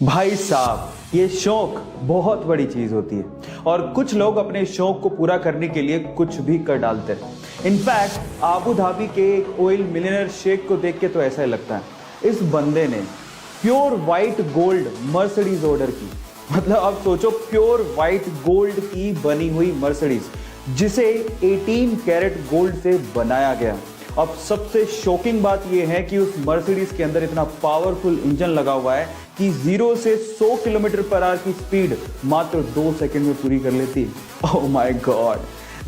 भाई साहब, ये शौक बहुत बड़ी चीज होती है और कुछ लोग अपने शौक को पूरा करने के लिए कुछ भी कर डालते हैं। इनफैक्ट आबू धाबी के एक ऑयल मिलियनर शेख को देख के तो ऐसा ही लगता है इस बंदे ने pure white gold Mercedes order की। मतलब अब सोचो, प्योर व्हाइट गोल्ड की बनी हुई मर्सिडीज जिसे 18 कैरेट गोल्ड से बनाया गया। अब सबसे शॉकिंग बात यह है कि उस मर्सिडीज के अंदर इतना पावरफुल इंजन लगा हुआ है कि 0 से 100 किलोमीटर पर आवर की स्पीड मात्र 2 सेकंड में पूरी कर लेती है। ओह माय गॉड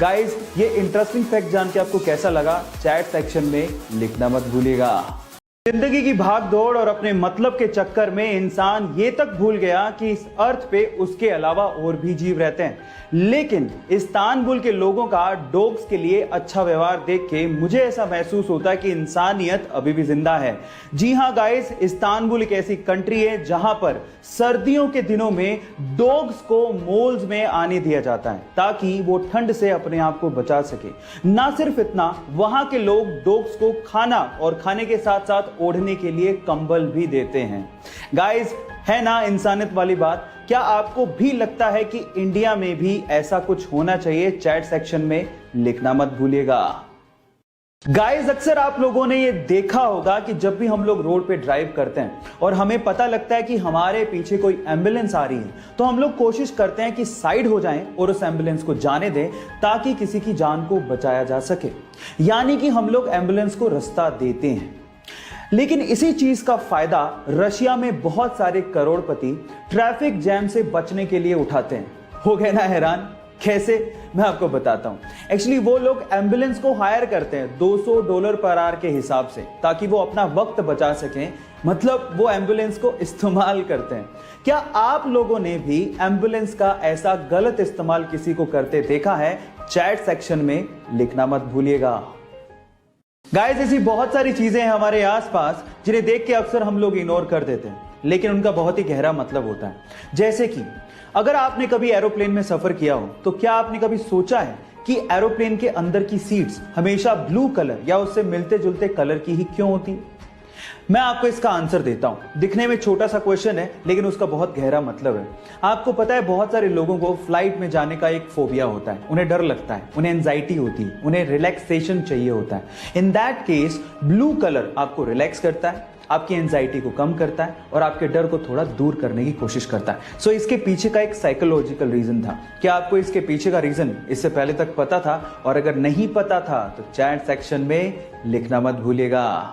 गाइस, ये इंटरेस्टिंग फैक्ट जान के आपको कैसा लगा चैट सेक्शन में लिखना मत भूलिएगा। जिंदगी की भाग दौड़ और अपने मतलब के चक्कर में इंसान ये तक भूल गया कि इस अर्थ पे उसके अलावा और भी जीव रहते हैं। लेकिन इस्तांबुल के लोगों का डॉग्स के लिए अच्छा व्यवहार देख के मुझे ऐसा महसूस होता है कि इंसानियत अभी भी जिंदा है। जी हाँ गाइस, इस्तांबुल एक ऐसी कंट्री है जहां पर सर्दियों के दिनों में डॉग्स को मॉल्स में आने दिया जाता है ताकि वो ठंड से अपने आप को बचा सके। ना सिर्फ इतना, वहां के लोग डॉग्स को खाना और खाने के साथ साथ ओढ़ने के लिए कंबल भी देते हैं। गाइस, है ना इंसानियत वाली बात? क्या आपको भी लगता है कि इंडिया में भी ऐसा कुछ होना चाहिए? चैट सेक्शन में लिखना मत भूलिएगा। गाइस, अक्सर आप लोगों ने ये देखा होगा कि जब भी हम लोग रोड पे ड्राइव करते हैं और हमें पता लगता है कि हमारे पीछे कोई एम्बुलेंस आ रही है तो हम लोग कोशिश करते हैं कि साइड हो जाएं और उस एम्बुलेंस को जाने दें ताकि किसी की जान को बचाया जा सके। यानी कि हम लोग एम्बुलेंस को रास्ता देते हैं। लेकिन इसी चीज का फायदा रशिया में बहुत सारे करोड़पति ट्रैफिक जैम से बचने के लिए उठाते हैं। हो गए ना हैरान? कैसे? मैं आपको बताता हूं। एक्चुअली वो लोग एम्बुलेंस को हायर करते हैं $200 पर आवर के हिसाब से ताकि वो अपना वक्त बचा सकें। मतलब वो एम्बुलेंस को इस्तेमाल करते हैं। क्या आप लोगों ने भी एम्बुलेंस का ऐसा गलत इस्तेमाल किसी को करते देखा है? चैट सेक्शन में लिखना मत भूलिएगा। गाइस, ऐसी बहुत सारी चीजें हैं हमारे आसपास जिन्हें देख के अक्सर हम लोग इग्नोर कर देते हैं, लेकिन उनका बहुत ही गहरा मतलब होता है। जैसे कि अगर आपने कभी एरोप्लेन में सफर किया हो तो क्या आपने कभी सोचा है कि एरोप्लेन के अंदर की सीट्स हमेशा ब्लू कलर या उससे मिलते जुलते कलर की ही क्यों होती है? मैं आपको इसका आंसर देता हूं। दिखने में छोटा सा क्वेश्चन है लेकिन उसका बहुत गहरा मतलब है। आपको पता है, बहुत सारे लोगों को फ्लाइट में जाने का एक फोबिया होता है। उन्हें डर लगता है, उन्हें एंजाइटी होती है, उन्हें रिलैक्सेशन चाहिए होता है। In that case blue colour आपको रिलैक्स करता है, आपकी एंजाइटी को कम करता है और आपके डर को थोड़ा दूर करने की कोशिश करता है। सो इसके पीछे का एक साइकोलॉजिकल रीजन था। क्या आपको इसके पीछे का रीजन इससे पहले तक पता था? और अगर नहीं पता था तो चैट सेक्शन में लिखना मत भूलिएगा।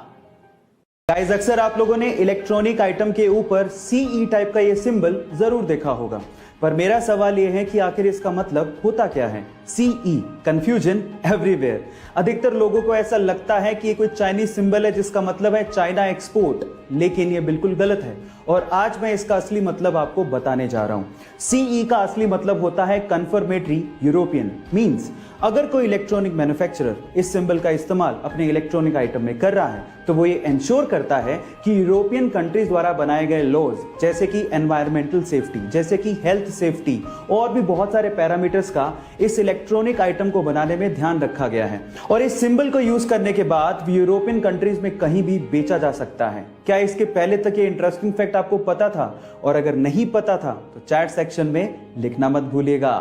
गाइस, अक्सर आप लोगों ने इलेक्ट्रॉनिक आइटम के ऊपर CE टाइप का ये सिंबल जरूर देखा होगा, पर मेरा सवाल यह है कि आखिर इसका मतलब होता क्या है? CE, confusion everywhere. अधिकतर लोगों को ऐसा लगता है कि ये कोई चाइनीज सिंबल है जिसका मतलब है चाइना एक्सपोर्ट, लेकिन ये बिल्कुल गलत है और आज मैं इसका असली मतलब आपको बताने जा रहा हूं। CE का असली मतलब होता है कन्फर्मेटरी यूरोपियन। मींस अगर कोई इलेक्ट्रॉनिक मैन्युफैक्चरर इस सिंबल का इस्तेमाल अपने इलेक्ट्रॉनिक आइटम में कर रहा है तो वो ये इंश्योर करता है कि यूरोपियन कंट्रीज द्वारा बनाए गए लॉज जैसे कि एनवायरमेंटल सेफ्टी, जैसे कि हेल्थ सेफ्टी और भी बहुत सारे पैरामीटर्स का इस इलेक्ट्रॉनिक आइटम को बनाने में ध्यान रखा गया है। और इस सिंबल को यूज करने के बाद यूरोपियन कंट्रीज में कहीं भी बेचा जा सकता है। क्या इसके पहले तक ये इंटरेस्टिंग फैक्ट आपको पता था? और अगर नहीं पता था तो चैट सेक्शन में लिखना मत भूलिएगा।